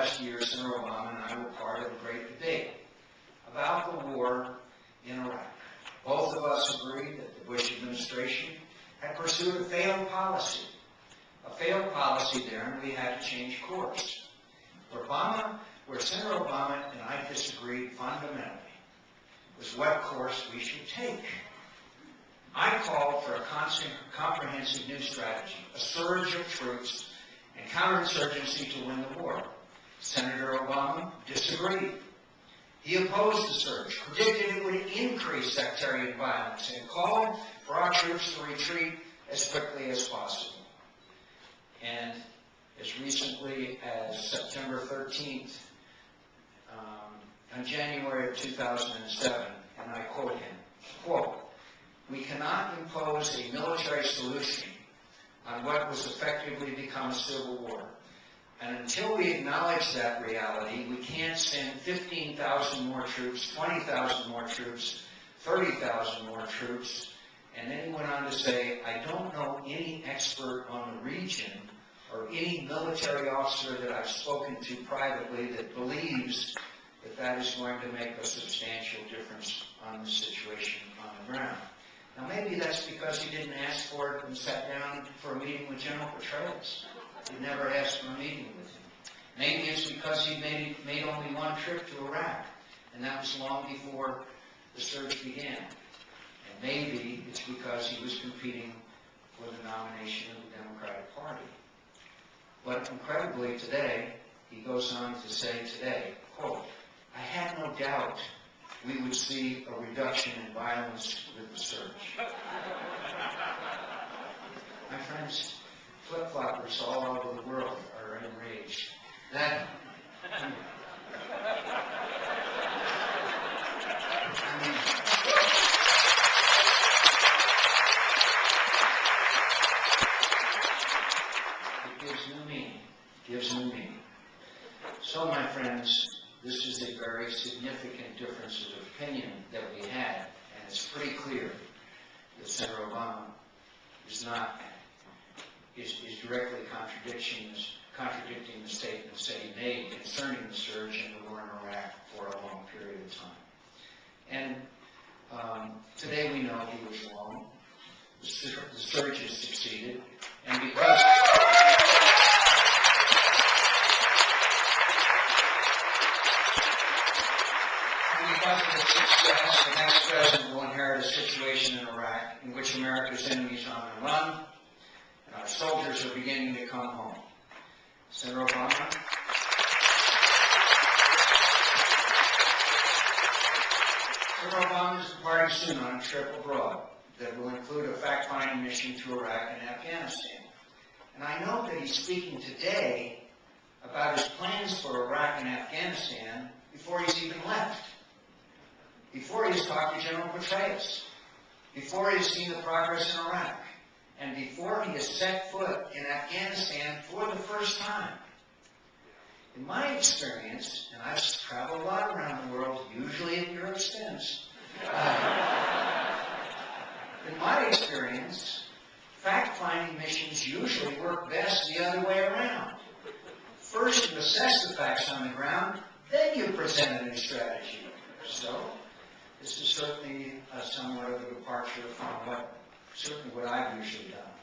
last year, Senator Obama and I were part of a great debate about the war in Iraq. Both of us agreed that the Bush administration had pursued a failed policy there, and we had to change course. Where Senator Obama and I disagreed fundamentally was what course we should take. I called for a comprehensive new strategy, a surge of troops and counterinsurgency to win the war. Senator Obama disagreed. He opposed the surge, predicted it would increase sectarian violence, and called for our troops to retreat as quickly as possible. And as recently as September 13th, in January of 2007, and I quote him, quote, "We cannot impose a military solution on what was effectively become a civil war. And until we acknowledge that reality, we can't send 15,000 more troops, 20,000 more troops, 30,000 more troops." And then he went on to say, "I don't know any expert on the region or any military officer that I've spoken to privately that believes that that is going to make a substantial difference on the situation on the ground." Now, maybe that's because he didn't ask for it and sat down for a meeting with General Petraeus. He never asked for a meeting with him. Maybe it's because he made only one trip to Iraq, and that was long before the surge began. And maybe it's because he was competing for the nomination of the Democratic Party. But incredibly today, he goes on to say today, quote, "I had no doubt we would see a reduction in violence with the surge." My friends, flip-floppers all over the world are enraged. Gives new meaning. So, my friends, this is a very significant difference of opinion that we had, and it's pretty clear that Senator Obama is directly contradicting the statements that he made concerning the surge and the war in Iraq for a long period of time. And today we know he was wrong. The surge has succeeded, and because of its success, the next president will inherit a situation in Iraq in which America's enemies are on the run, and our soldiers are beginning to come home. Senator Obama is departing soon on a trip abroad that will include a fact-finding mission to Iraq and Afghanistan. And I know that he's speaking today about his plans for Iraq and Afghanistan before he's even left, before he's talked to General Petraeus, before he's seen the progress in Iraq, and before he has set foot in Afghanistan for the first time. In my experience, and I've traveled a lot around the world, usually at your expense, in my experience, fact-finding missions usually work best the other way around. First, you assess the facts on the ground, then you present a new strategy. So, this is certainly somewhat of a departure from what I've usually done.